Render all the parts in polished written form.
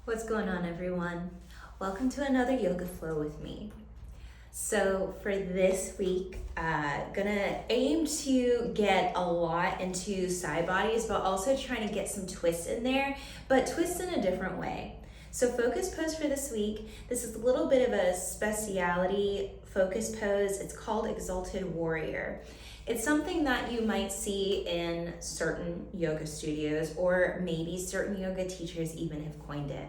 What's going on, everyone? Welcome to another yoga flow with me. So for this week, gonna aim to get a lot into side bodies, but also trying to get some twists in there, but twists in a different way. So focus pose for this week. This is a little bit of a speciality focus pose. It's called Exalted Warrior. It's something that you might see in certain yoga studios, or maybe certain yoga teachers even have coined it.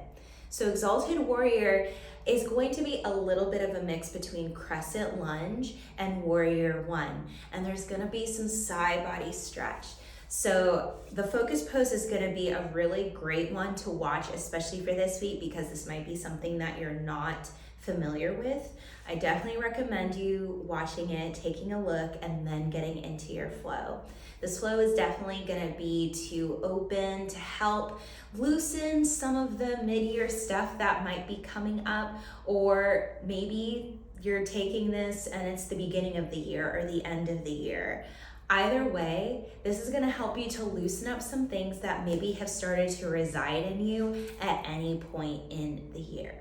So Exalted Warrior is going to be a little bit of a mix between Crescent Lunge and Warrior One. And there's gonna be some side body stretch. So the focus pose is gonna be a really great one to watch, especially for this week, because this might be something that you're not familiar with. I definitely recommend you watching it, taking a look, and then getting into your flow. This flow is definitely gonna be to open, to help loosen some of the mid-year stuff that might be coming up, or maybe you're taking this and it's the beginning of the year or the end of the year. Either way, this is gonna help you to loosen up some things that maybe have started to reside in you at any point in the year.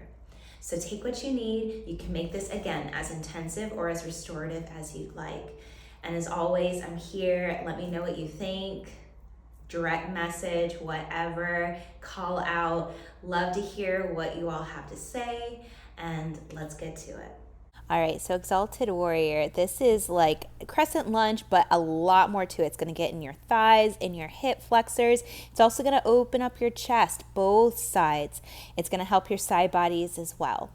So take what you need. You can make this, again, as intensive or as restorative as you'd like. And as always, I'm here. Let me know what you think. Direct message, whatever, call out. Love to hear what you all have to say, and let's get to it. All right, so Exalted Warrior, this is like crescent lunge, but a lot more to it. It's going to get in your thighs, in your hip flexors. It's also going to open up your chest, both sides. It's going to help your side bodies as well.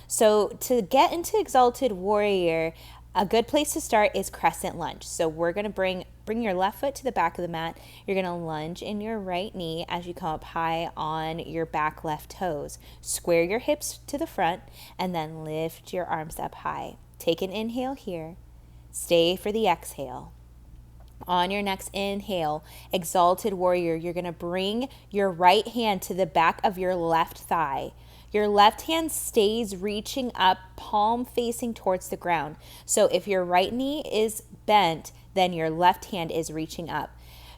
So to get into Exalted Warrior, a good place to start is crescent lunge. So we're going to bring your left foot to the back of the mat. You're going to lunge in your right knee as you come up high on your back left toes. Square your hips to the front and then lift your arms up high. Take an inhale here. Stay for the exhale. On your next inhale, Exalted Warrior, you're going to bring your right hand to the back of your left thigh. Your left hand stays reaching up, palm facing towards the ground. So if your right knee is bent, then your left hand is reaching up.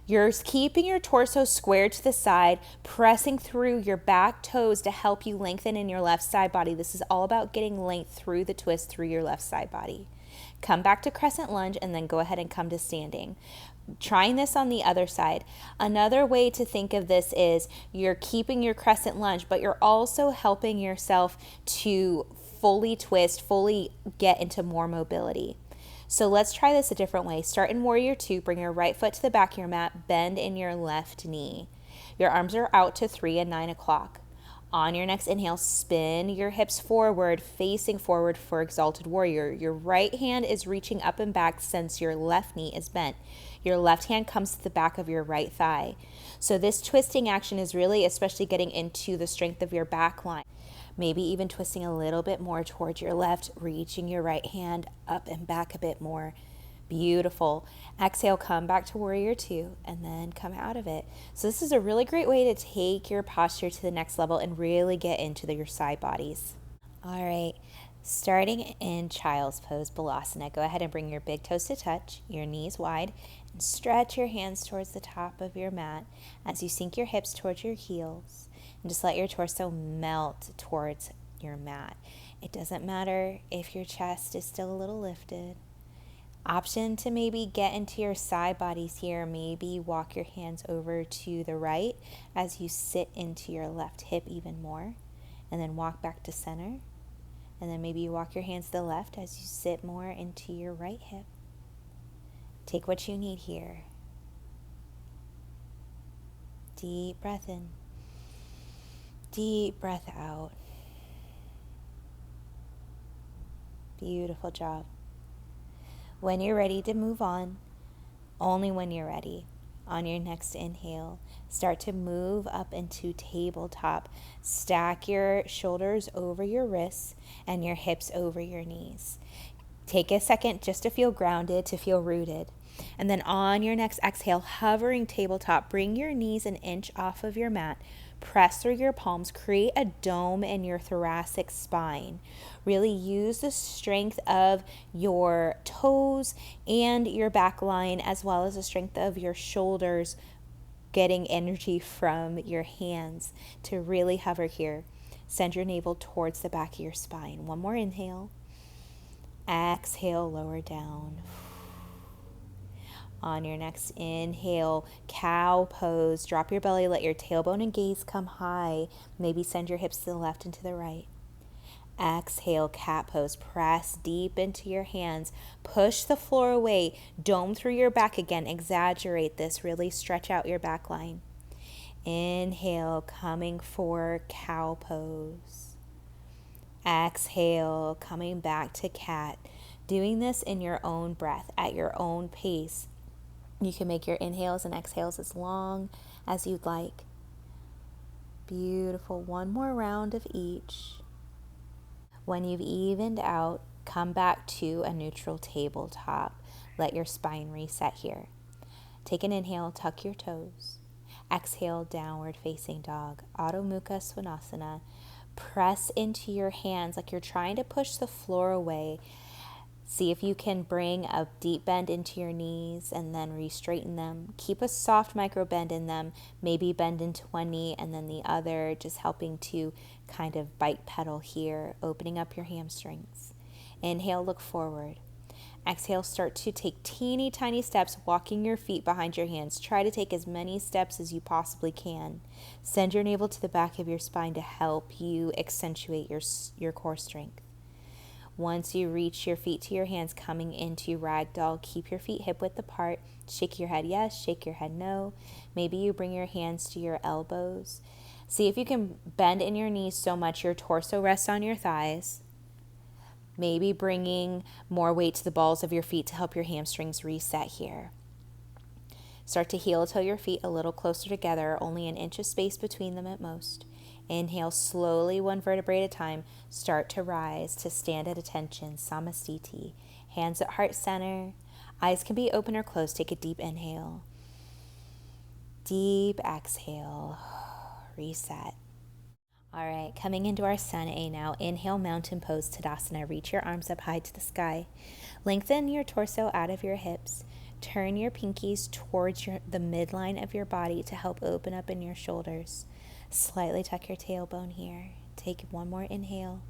You're keeping your torso squared to the side, pressing through your back toes to help you lengthen in your left side body. This is all about getting length through the twist through your left side body. Come back to crescent lunge and then go ahead and come to standing. Trying this on the other side. Another way to think of this is you're keeping your crescent lunge, but you're also helping yourself to fully twist, fully get into more mobility. So let's try this a different way. Start in Warrior Two. Bring your right foot to the back of your mat. Bend in your left knee. Your arms are out to 3 and 9 o'clock. On your next inhale, spin your hips forward, facing forward for Exalted Warrior. Your right hand is reaching up and back since your left knee is bent. Your left hand comes to the back of your right thigh. So this twisting action is really especially getting into the strength of your back line. Maybe even twisting a little bit more towards your left, reaching your right hand up and back a bit more. Beautiful. Exhale, come back to Warrior Two, and then come out of it. So this is a really great way to take your posture to the next level and really get into your side bodies. All right, starting in Child's Pose, Bakasana, go ahead and bring your big toes to touch, your knees wide, and stretch your hands towards the top of your mat as you sink your hips towards your heels, and just let your torso melt towards your mat. It doesn't matter if your chest is still a little lifted. Option to maybe get into your side bodies here. Maybe walk your hands over to the right as you sit into your left hip even more, and then walk back to center. And then maybe you walk your hands to the left as you sit more into your right hip. Take what you need here. Deep breath in. Deep breath out. Beautiful job. When you're ready to move on, only when you're ready, on your next inhale, start to move up into tabletop. Stack your shoulders over your wrists and your hips over your knees. Take a second just to feel grounded, to feel rooted. And then on your next exhale, hovering tabletop, bring your knees an inch off of your mat. Press through your palms, create a dome in your thoracic spine. Really use the strength of your toes and your back line, as well as the strength of your shoulders getting energy from your hands to really hover here. Send your navel towards the back of your spine. One more inhale. Exhale, lower down. On your next inhale, cow pose. Drop your belly, let your tailbone and gaze come high. Maybe send your hips to the left and to the right. Exhale, cat pose. Press deep into your hands. Push the floor away. Dome through your back again. Exaggerate this. Really stretch out your back line. Inhale, coming for cow pose. Exhale, coming back to cat. Doing this in your own breath, at your own pace. You can make your inhales and exhales as long as you'd like. Beautiful. One more round of each. When you've evened out, come back to a neutral tabletop. Let your spine reset here. Take an inhale, tuck your toes. Exhale, downward facing dog. Adho Mukha Svanasana. Press into your hands like you're trying to push the floor away. See if you can bring a deep bend into your knees and then re-straighten them. Keep a soft micro bend in them. Maybe bend into one knee and then the other, just helping to kind of bike pedal here, opening up your hamstrings. Inhale, look forward. Exhale, start to take teeny tiny steps, walking your feet behind your hands. Try to take as many steps as you possibly can. Send your navel to the back of your spine to help you accentuate your core strength. Once you reach your feet to your hands, coming into ragdoll, keep your feet hip width apart. Shake your head yes, shake your head no. Maybe you bring your hands to your elbows. See if you can bend in your knees so much your torso rests on your thighs. Maybe bringing more weight to the balls of your feet to help your hamstrings reset here. Start to heel toe your feet a little closer together, only an inch of space between them at most. Inhale slowly, one vertebrae at a time. Start to rise to stand at attention, Samastiti. Hands at heart center. Eyes can be open or closed. Take a deep inhale. Deep exhale. Reset. All right, coming into our Sun A now. Inhale, mountain pose, Tadasana. Reach your arms up high to the sky. Lengthen your torso out of your hips. Turn your pinkies towards the midline of your body to help open up in your shoulders. Slightly tuck your tailbone here. Take one more inhale.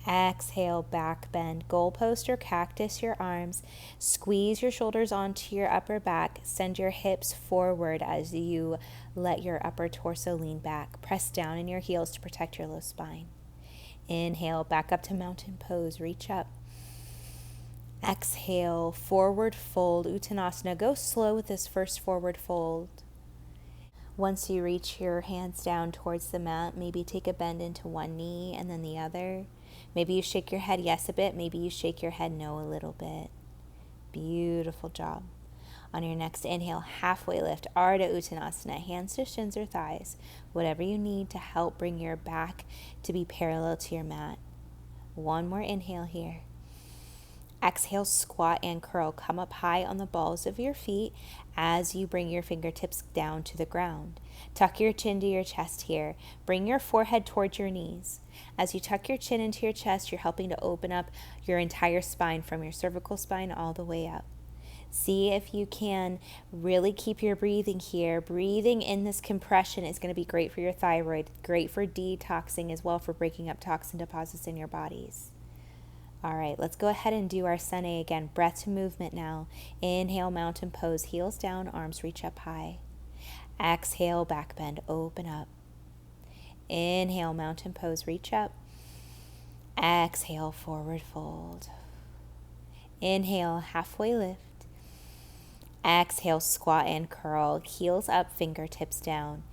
Exhale, back bend. Goalpost or cactus your arms. Squeeze your shoulders onto your upper back. Send your hips forward as you let your upper torso lean back. Press down in your heels to protect your low spine. Inhale, back up to mountain pose. Reach up. Exhale, forward fold, Uttanasana. Go slow with this first forward fold. Once you reach your hands down towards the mat, maybe take a bend into one knee and then the other. Maybe you shake your head yes a bit. Maybe you shake your head no a little bit. Beautiful job. On your next inhale, halfway lift, Ardha Uttanasana. Hands to shins or thighs. Whatever you need to help bring your back to be parallel to your mat. One more inhale here. Exhale, squat and curl. Come up high on the balls of your feet as you bring your fingertips down to the ground. Tuck your chin to your chest here. Bring your forehead towards your knees. As you tuck your chin into your chest, you're helping to open up your entire spine from your cervical spine all the way up. See if you can really keep your breathing here. Breathing in this compression is going to be great for your thyroid, great for detoxing as well, for breaking up toxin deposits in your bodies. All right, let's go ahead and do our Sun A again. Breath to movement now. Inhale, mountain pose. Heels down, arms reach up high. Exhale, back bend, open up. Inhale, mountain pose, reach up. Exhale, forward fold. Inhale, halfway lift. Exhale, squat and curl. Heels up, fingertips down.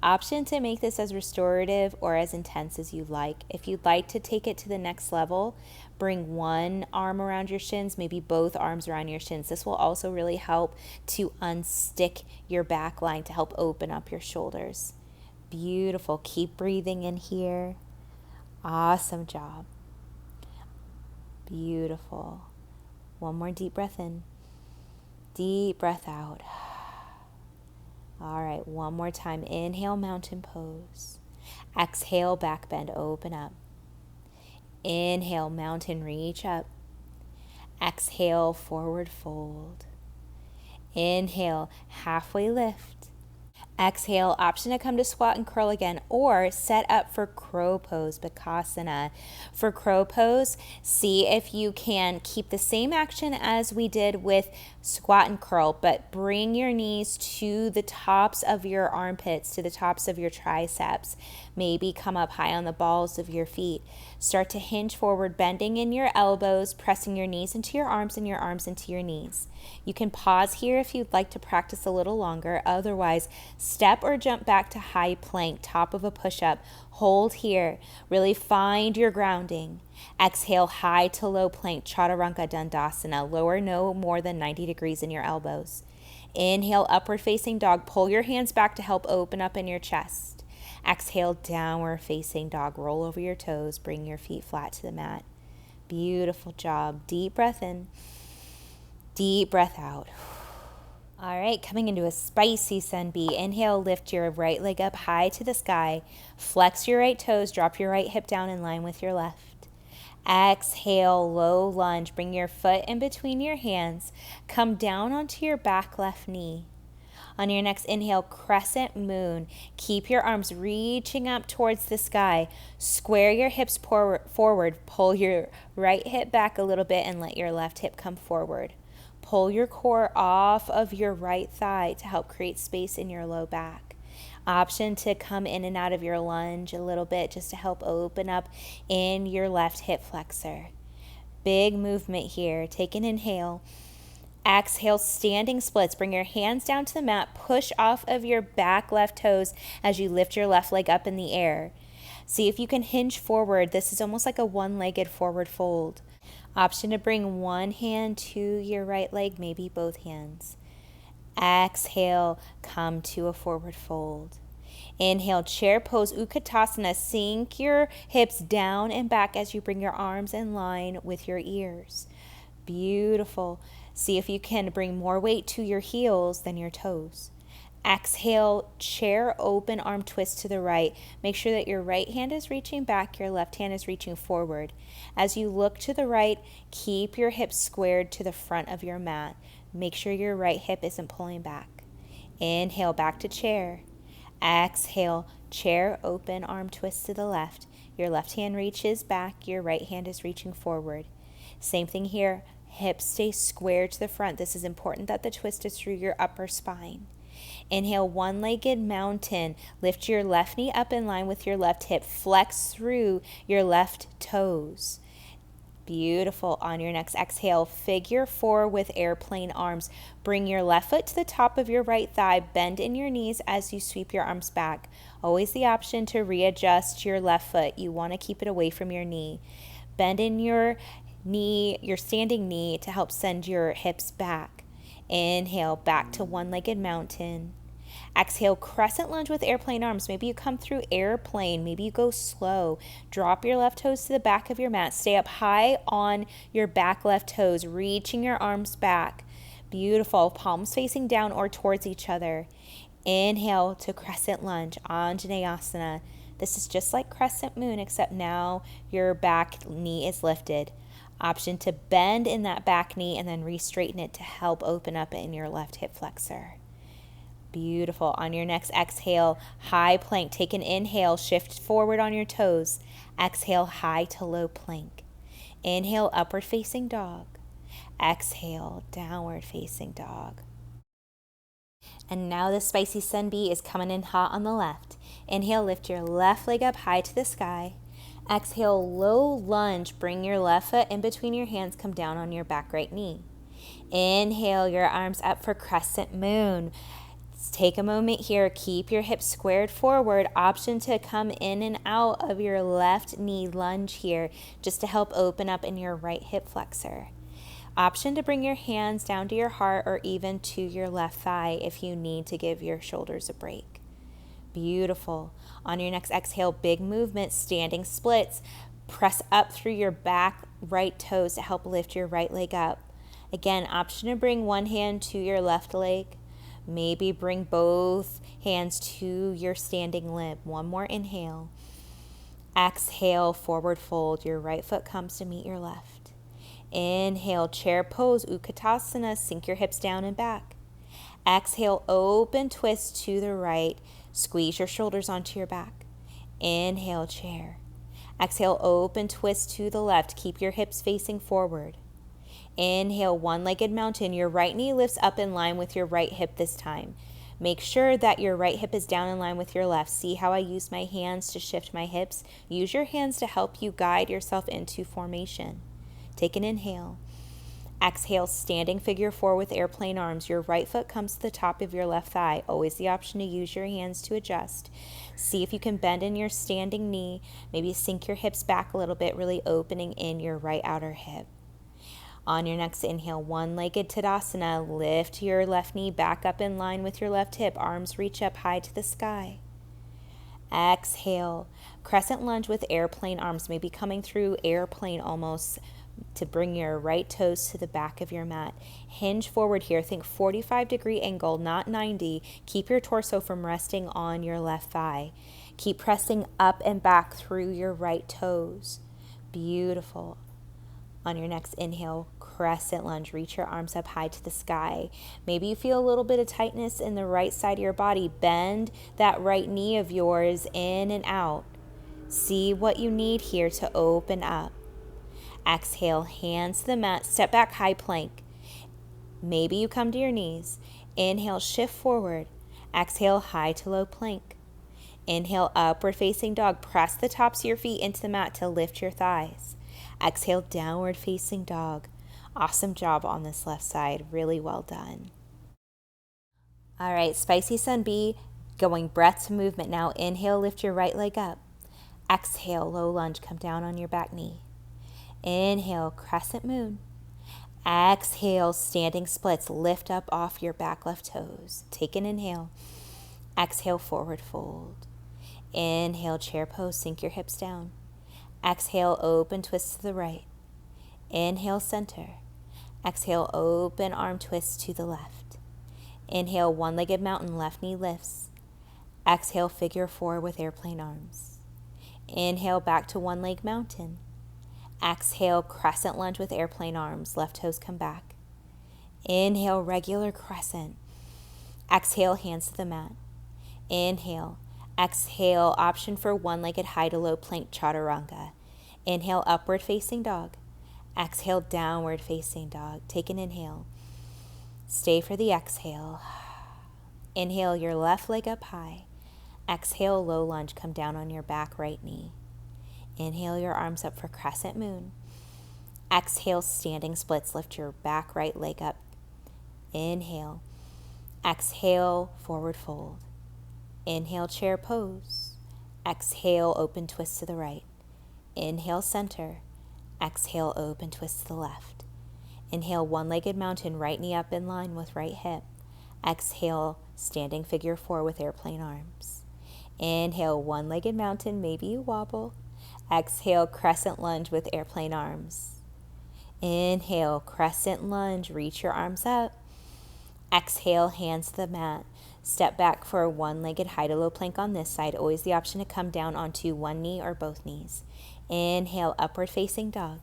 Option to make this as restorative or as intense as you like. If you'd like to take it to the next level, bring one arm around your shins, maybe both arms around your shins. This will also really help to unstick your back line to help open up your shoulders. Beautiful. Keep breathing in here. Awesome job. Beautiful. One more deep breath in. Deep breath out. All right, one more time. Inhale, mountain pose. Exhale, back bend, open up. Inhale, mountain, reach up. Exhale, forward fold. Inhale, halfway lift. Exhale, option to come to squat and curl again, or set up for crow pose, Bakasana. For crow pose, see if you can keep the same action as we did with squat and curl, but bring your knees to the tops of your armpits, to the tops of your triceps. Maybe come up high on the balls of your feet. Start to hinge forward, bending in your elbows, pressing your knees into your arms and your arms into your knees. You can pause here if you'd like to practice a little longer. Otherwise, step or jump back to high plank, top of a push-up. Hold here. Really find your grounding. Exhale, high to low plank, Chaturanga Dandasana. Lower no more than 90 degrees in your elbows. Inhale, upward facing dog. Pull your hands back to help open up in your chest. Exhale, downward facing dog. Roll over your toes. Bring your feet flat to the mat. Beautiful job. Deep breath in. Deep breath out. All right, coming into a spicy sun B. Inhale, lift your right leg up high to the sky. Flex your right toes. Drop your right hip down in line with your left. Exhale, low lunge. Bring your foot in between your hands. Come down onto your back left knee. On your next inhale, crescent moon. Keep your arms reaching up towards the sky. Square your hips forward. Pull your right hip back a little bit and let your left hip come forward. Pull your core off of your right thigh to help create space in your low back. Option to come in and out of your lunge a little bit just to help open up in your left hip flexor. Big movement here. Take an inhale. Exhale, standing splits. Bring your hands down to the mat. Push off of your back left toes as you lift your left leg up in the air. See if you can hinge forward. This is almost like a one-legged forward fold. Option to bring one hand to your right leg, maybe both hands. Exhale, come to a forward fold. Inhale, chair pose, Utkatasana. Sink your hips down and back as you bring your arms in line with your ears. Beautiful. See if you can bring more weight to your heels than your toes. Exhale, chair open, arm twist to the right. Make sure that your right hand is reaching back, your left hand is reaching forward. As you look to the right, keep your hips squared to the front of your mat. Make sure your right hip isn't pulling back. Inhale, back to chair. Exhale, chair open, arm twist to the left. Your left hand reaches back, your right hand is reaching forward. Same thing here, hips stay squared to the front. This is important that the twist is through your upper spine. Inhale, one-legged mountain. Lift your left knee up in line with your left hip. Flex through your left toes. Beautiful. On your next exhale, figure four with airplane arms. Bring your left foot to the top of your right thigh. Bend in your knees as you sweep your arms back. Always the option to readjust your left foot. You want to keep it away from your knee. Bend in your knee, your standing knee, to help send your hips back. Inhale, back to one-legged mountain. Exhale, crescent lunge with airplane arms. Maybe you come through airplane. Maybe you go slow. Drop your left toes to the back of your mat. Stay up high on your back left toes, reaching your arms back. Beautiful. Palms facing down or towards each other. Inhale to crescent lunge, Anjaneyasana. This is just like crescent moon, except now your back knee is lifted. Option to bend in that back knee and then re-straighten it to help open up in your left hip flexor. Beautiful. On your next exhale, high plank. Take an inhale, shift forward on your toes. Exhale, high to low plank. Inhale, upward facing dog. Exhale, downward facing dog. And now the spicy sun bee is coming in hot on the left. Inhale, lift your left leg up high to the sky. Exhale, low lunge. Bring your left foot in between your hands. Come down on your back right knee. Inhale, your arms up for crescent moon. Let's take a moment here. Keep your hips squared forward. Option to come in and out of your left knee lunge here, just to help open up in your right hip flexor. Option to bring your hands down to your heart or even to your left thigh if you need to give your shoulders a break. Beautiful. On your next exhale, big movement, standing splits. Press up through your back right toes to help lift your right leg up. Again, option to bring one hand to your left leg. Maybe bring both hands to your standing limb. One more inhale. Exhale, forward fold. Your right foot comes to meet your left. Inhale, chair pose, Utkatasana. Sink your hips down and back. Exhale, open twist to the right. Squeeze your shoulders onto your back. Inhale, chair. Exhale, open twist to the left. Keep your hips facing forward. Inhale, one-legged mountain. Your right knee lifts up in line with your right hip this time. Make sure that your right hip is down in line with your left. See how I use my hands to shift my hips? Use your hands to help you guide yourself into formation. Take an inhale. Exhale, standing figure 4 with airplane arms. Your right foot comes to the top of your left thigh. Always the option to use your hands to adjust. See if you can bend in your standing knee. Maybe sink your hips back a little bit, really opening in your right outer hip. On your next inhale, one-legged Tadasana. Lift your left knee back up in line with your left hip. Arms reach up high to the sky. Exhale, crescent lunge with airplane arms. Maybe coming through airplane almost, to bring your right toes to the back of your mat. Hinge forward here. Think 45-degree angle, not 90. Keep your torso from resting on your left thigh. Keep pressing up and back through your right toes. Beautiful. On your next inhale, crescent lunge. Reach your arms up high to the sky. Maybe you feel a little bit of tightness in the right side of your body. Bend that right knee of yours in and out. See what you need here to open up. Exhale, hands to the mat, step back, high plank. Maybe you come to your knees. Inhale, shift forward. Exhale, high to low plank. Inhale, upward facing dog. Press the tops of your feet into the mat to lift your thighs. Exhale, downward facing dog. Awesome job on this left side. Really well done. All right, Spicy Sun B, going breath to movement now. Inhale, lift your right leg up. Exhale, low lunge, come down on your back knee. Inhale, crescent moon. Exhale, standing splits. Lift up off your back left toes. Take an inhale. Exhale, forward fold. Inhale, chair pose. Sink your hips down. Exhale, open twist to the right. Inhale, center. Exhale, open arm twist to the left. Inhale, one-legged mountain. Left knee lifts. Exhale, figure 4 with airplane arms. Inhale, back to one-leg mountain. Exhale, crescent lunge with airplane arms. Left toes come back. Inhale, regular crescent. Exhale, hands to the mat. Inhale. Exhale, option for one-legged high to low plank chaturanga. Inhale, upward facing dog. Exhale, downward facing dog. Take an inhale. Stay for the exhale. Inhale, your left leg up high. Exhale, low lunge. Come down on your back right knee. Inhale your arms up for crescent moon. Exhale, standing splits. Lift your back right leg up. Inhale. Exhale, forward fold. Inhale, chair pose. Exhale, open twist to the right. Inhale, center. Exhale, open twist to the left. Inhale, one-legged mountain. Right knee up in line with right hip. Exhale, standing figure 4 with airplane arms. Inhale, one-legged mountain. Maybe you wobble. Exhale, crescent lunge with airplane arms. Inhale, crescent lunge. Reach your arms up. Exhale, hands to the mat. Step back for a one-legged high to low plank on this side. Always the option to come down onto one knee or both knees. Inhale, upward facing dog.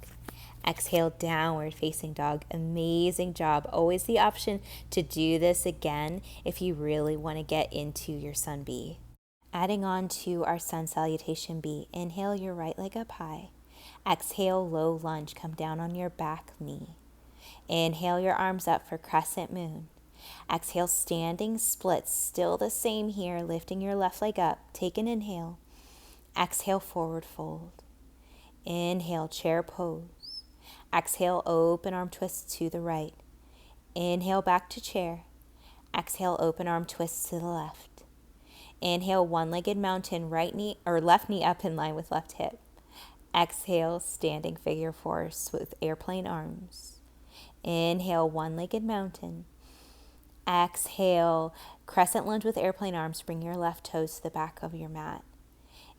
Exhale, downward facing dog. Amazing job. Always the option to do this again if you really want to get into your Sun B. Adding on to our Sun Salutation B, inhale your right leg up high. Exhale, low lunge, come down on your back knee. Inhale your arms up for crescent moon. Exhale, standing splits, still the same here, lifting your left leg up. Take an inhale. Exhale, forward fold. Inhale, chair pose. Exhale, open arm twist to the right. Inhale, back to chair. Exhale, open arm twist to the left. Inhale, one-legged mountain, right knee or left knee up in line with left hip. Exhale, standing figure 4 with airplane arms. Inhale, one-legged mountain. Exhale, crescent lunge with airplane arms. Bring your left toes to the back of your mat.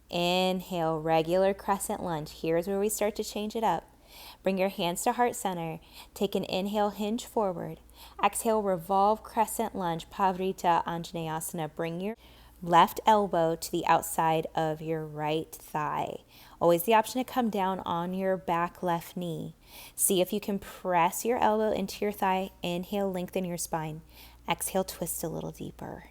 Inhale, regular crescent lunge. Here's where we start to change it up. Bring your hands to heart center. Take an inhale, hinge forward. Exhale, revolve crescent lunge, Parivrtta Anjaneyasana. Bring your left elbow to the outside of your right thigh. Always the option to come down on your back left knee. See if you can press your elbow into your thigh. Inhale, lengthen your spine. Exhale, twist a little deeper.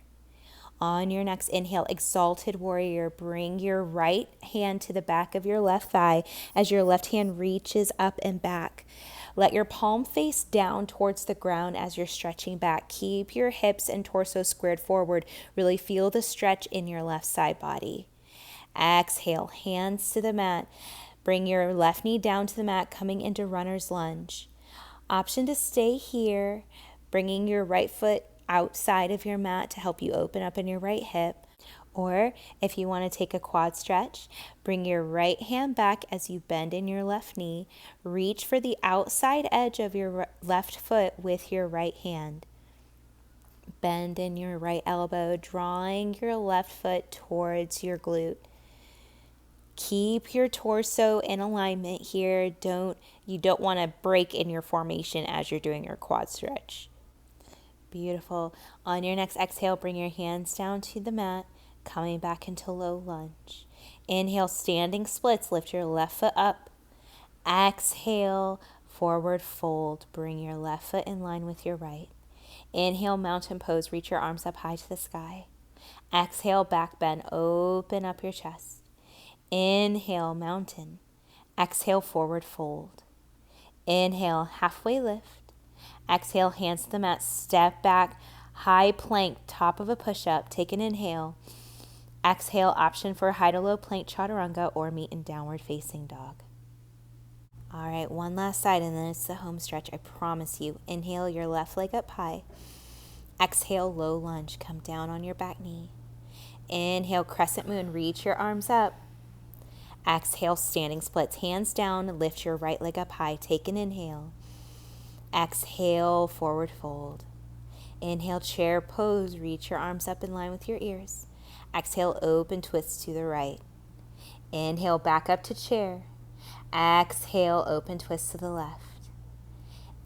On your next inhale, Exalted Warrior, bring your right hand to the back of your left thigh as your left hand reaches up and back. Let your palm face down towards the ground as you're stretching back. Keep your hips and torso squared forward. Really feel the stretch in your left side body. Exhale, hands to the mat. Bring your left knee down to the mat, coming into runner's lunge. Option to stay here, bringing your right foot outside of your mat to help you open up in your right hip. Or if you want to take a quad stretch, bring your right hand back as you bend in your left knee. Reach for the outside edge of your left foot with your right hand. Bend in your right elbow, drawing your left foot towards your glute. Keep your torso in alignment here. You don't want to break in your formation as you're doing your quad stretch. Beautiful. On your next exhale, bring your hands down to the mat, coming back into low lunge. Inhale, standing splits. Lift your left foot up. Exhale, forward fold. Bring your left foot in line with your right. Inhale, mountain pose. Reach your arms up high to the sky. Exhale, back bend. Open up your chest. Inhale, mountain. Exhale, forward fold. Inhale, halfway lift. Exhale, hands to the mat. Step back, high plank, top of a push-up. Take an inhale. Exhale, option for high to low plank chaturanga or meet in downward facing dog. All right, one last side and then it's the home stretch. I promise you. Inhale, your left leg up high. Exhale, low lunge. Come down on your back knee. Inhale, crescent moon. Reach your arms up. Exhale, standing splits. Hands down. Lift your right leg up high. Take an inhale. Exhale, forward fold. Inhale, chair pose. Reach your arms up in line with your ears. Exhale, open twist to the right. Inhale, back up to chair. Exhale, open twist to the left.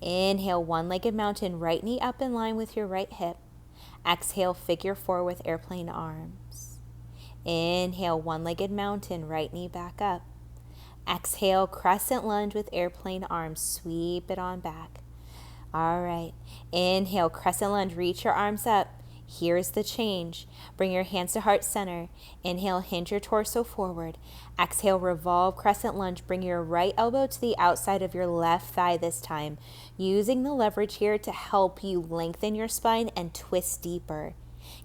Inhale, one-legged mountain. Right knee up in line with your right hip. Exhale, figure four with airplane arms. Inhale, one-legged mountain, right knee back up. Exhale, crescent lunge with airplane arms. Sweep it on back. All right. Inhale, crescent lunge. Reach your arms up. Here's the change. Bring your hands to heart center. Inhale, hinge your torso forward. Exhale, revolve crescent lunge. Bring your right elbow to the outside of your left thigh this time, using the leverage here to help you lengthen your spine and twist deeper.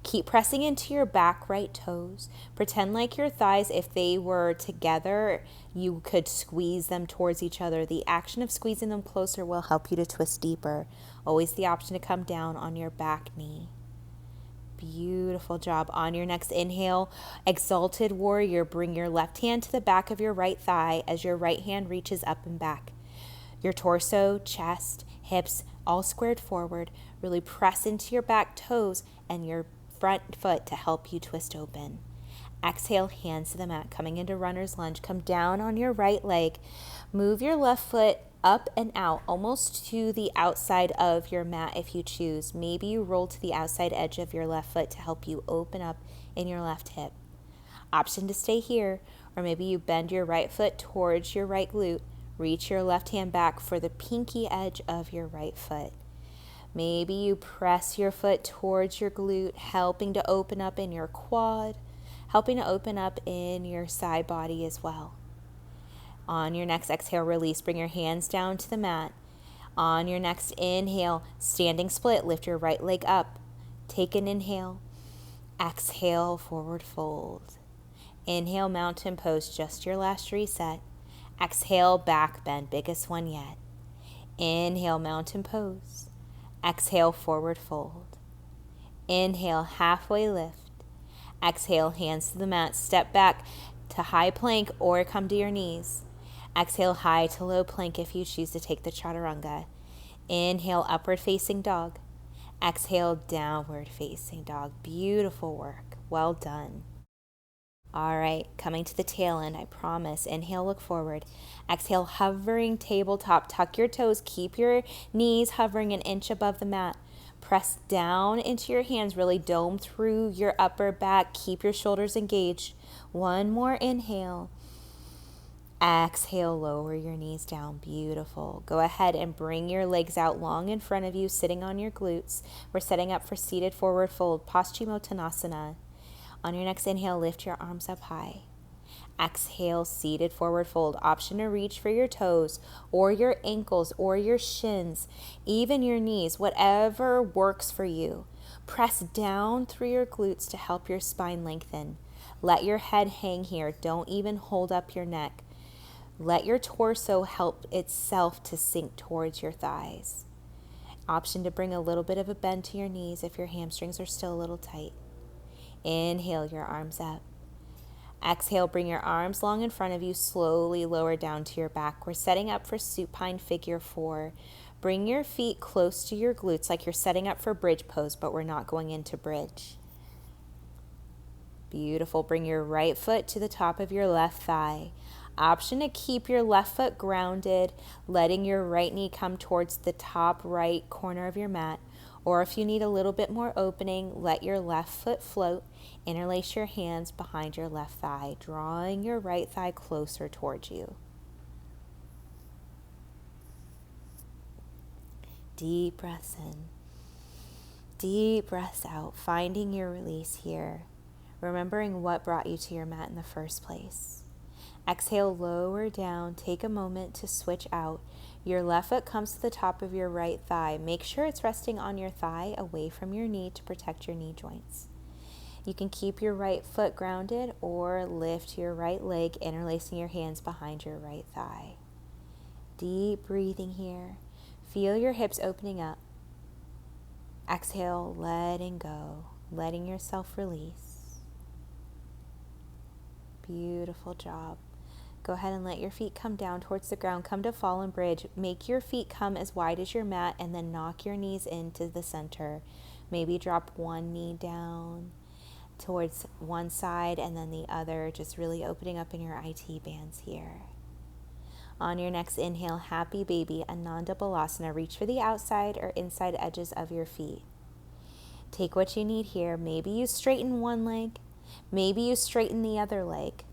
Keep pressing into your back right toes. Pretend like your thighs, if they were together, you could squeeze them towards each other. The action of squeezing them closer will help you to twist deeper. Always the option to come down on your back knee. Beautiful job. On your next inhale, Exalted Warrior, bring your left hand to the back of your right thigh as your right hand reaches up and back. Your torso, chest, hips, all squared forward. Really press into your back toes and your front foot to help you twist open. Exhale, hands to the mat, coming into runner's lunge. Come down on your right leg. Move your left foot up and out, almost to the outside of your mat if you choose. Maybe you roll to the outside edge of your left foot to help you open up in your left hip. Option to stay here, or maybe you bend your right foot towards your right glute. Reach your left hand back for the pinky edge of your right foot. Maybe you press your foot towards your glute, helping to open up in your quad, helping to open up in your side body as well. On your next exhale, release. Bring your hands down to the mat. On your next inhale, standing split, lift your right leg up. Take an inhale. Exhale, forward fold. Inhale, mountain pose, just your last reset. Exhale, back bend, biggest one yet. Inhale, mountain pose. Exhale, forward fold. Inhale, halfway lift. Exhale, hands to the mat. Step back to high plank or come to your knees. Exhale, high to low plank if you choose to take the chaturanga. Inhale, upward facing dog. Exhale, downward facing dog. Beautiful work. Well done. All right, coming to the tail end, I promise. Inhale, look forward. Exhale, hovering tabletop. Tuck your toes. Keep your knees hovering an inch above the mat. Press down into your hands. Really dome through your upper back. Keep your shoulders engaged. One more inhale. Exhale, lower your knees down. Beautiful. Go ahead and bring your legs out long in front of you, sitting on your glutes. We're setting up for seated forward fold, Paschimottanasana. On your next inhale, lift your arms up high. Exhale, seated forward fold. Option to reach for your toes or your ankles or your shins, even your knees, whatever works for you. Press down through your glutes to help your spine lengthen. Let your head hang here. Don't even hold up your neck. Let your torso help itself to sink towards your thighs. Option to bring a little bit of a bend to your knees if your hamstrings are still a little tight. Inhale your arms up. Exhale, bring your arms long in front of you, slowly lower down to your back. We're setting up for supine figure 4. Bring your feet close to your glutes like you're setting up for bridge pose, but we're not going into bridge. Beautiful. Bring your right foot to the top of your left thigh. Option to keep your left foot grounded, letting your right knee come towards the top right corner of your mat. Or if you need a little bit more opening, let your left foot float. Interlace your hands behind your left thigh, drawing your right thigh closer towards you. Deep breaths in. Deep breaths out, finding your release here. Remembering what brought you to your mat in the first place. Exhale, lower down. Take a moment to switch out. Your left foot comes to the top of your right thigh. Make sure it's resting on your thigh away from your knee to protect your knee joints. You can keep your right foot grounded or lift your right leg, interlacing your hands behind your right thigh. Deep breathing here. Feel your hips opening up. Exhale, letting go, letting yourself release. Beautiful job. Go ahead and let your feet come down towards the ground. Come to fallen bridge. Make your feet come as wide as your mat and then knock your knees into the center. Maybe drop one knee down towards one side and then the other, just really opening up in your IT bands here. On your next inhale, happy baby, Ananda Balasana. Reach for the outside or inside edges of your feet. Take what you need here. Maybe you straighten one leg. Maybe you straighten the other leg.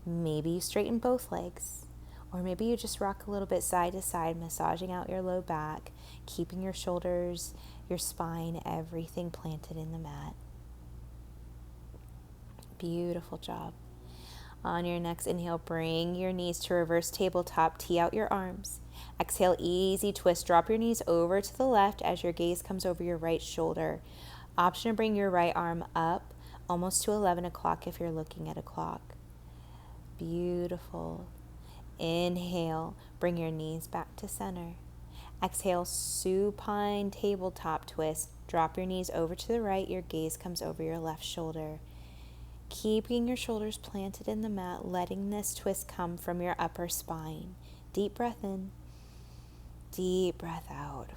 Maybe you straighten both legs, or maybe you just rock a little bit side to side, massaging out your low back, keeping your shoulders, your spine, everything planted in the mat. Beautiful job. On your next inhale, bring your knees to reverse tabletop, tee out your arms. Exhale, easy twist. Drop your knees over to the left as your gaze comes over your right shoulder. Option to bring your right arm up, almost to 11 o'clock if you're looking at a clock. Beautiful. Inhale, bring your knees back to center. Exhale, supine tabletop twist. Drop your knees over to the right. Your gaze comes over your left shoulder. Keeping your shoulders planted in the mat, letting this twist come from your upper spine. Deep breath in. Deep breath out.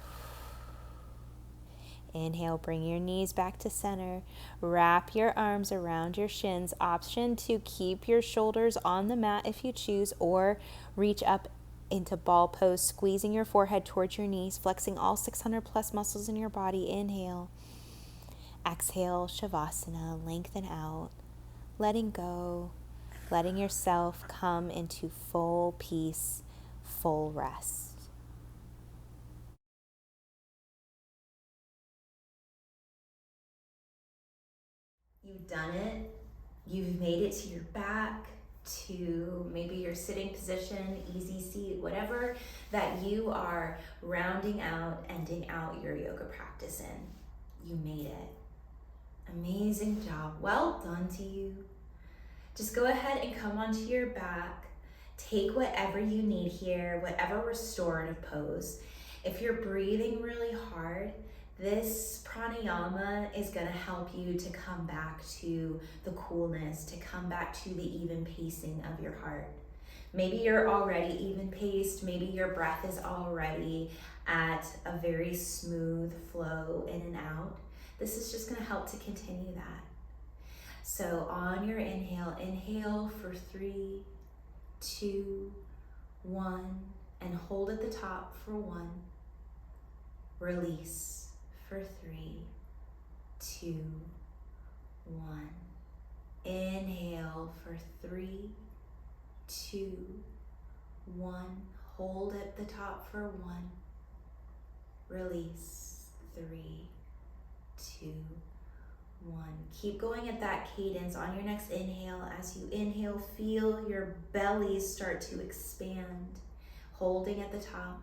Inhale, bring your knees back to center. Wrap your arms around your shins. Option to keep your shoulders on the mat if you choose, or reach up into ball pose, squeezing your forehead towards your knees, flexing all 600 plus muscles in your body. Inhale. Exhale, Savasana, lengthen out, letting go, letting yourself come into full peace, full rest. You've done it. You've made it to your back, to maybe your sitting position, easy seat, whatever that you are rounding out, ending out your yoga practice in. You made it. Amazing job. Well done to you. Just go ahead and come onto your back. Take whatever you need here, whatever restorative pose. If you're breathing really hard, this pranayama is going to help you to come back to the coolness, to come back to the even pacing of your heart. Maybe you're already even paced, maybe your breath is already at a very smooth flow in and out. This is just going to help to continue that. So on your inhale, inhale for 3, 2, 1, and hold at the top for 1. Release for 3, 2, 1. Inhale for 3, 2, 1. Hold at the top for 1. Release. 3, 2, 1. Keep going at that cadence on your next inhale. As you inhale, feel your belly start to expand, holding at the top.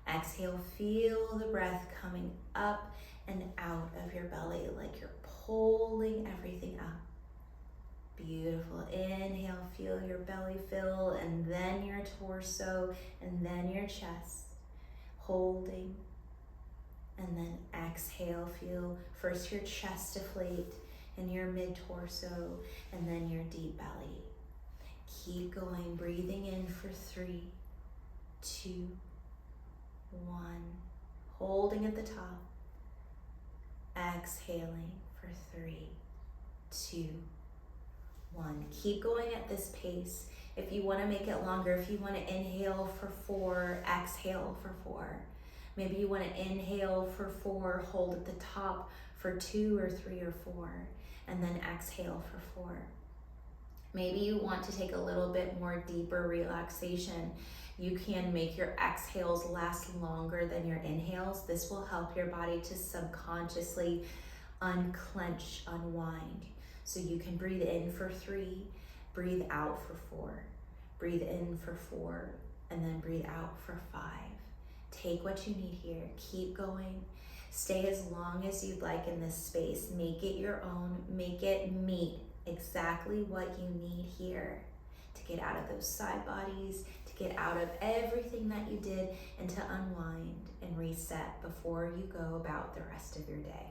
Exhale, feel the breath coming up and out of your belly like you're pulling everything up. Beautiful. Inhale, feel your belly fill, and then your torso, and then your chest. Holding. And then exhale, feel first your chest deflate and your mid-torso, and then your deep belly. Keep going, breathing in for 3, 2, 1. Holding at the top. Exhaling for 3, 2, 1. Keep going at this pace. If you want to make it longer, if you want to inhale for 4, exhale for 4. Maybe you want to inhale for 4, hold at the top for 2 or 3 or 4, and then exhale for 4. Maybe you want to take a little bit more deeper relaxation. You can make your exhales last longer than your inhales. This will help your body to subconsciously unclench, unwind. So you can breathe in for 3, breathe out for 4, breathe in for 4, and then breathe out for 5. Take what you need here. Keep going. Stay as long as you'd like in this space. Make it your own. Make it meet exactly what you need here to get out of those side bodies, to get out of everything that you did, and to unwind and reset before you go about the rest of your day.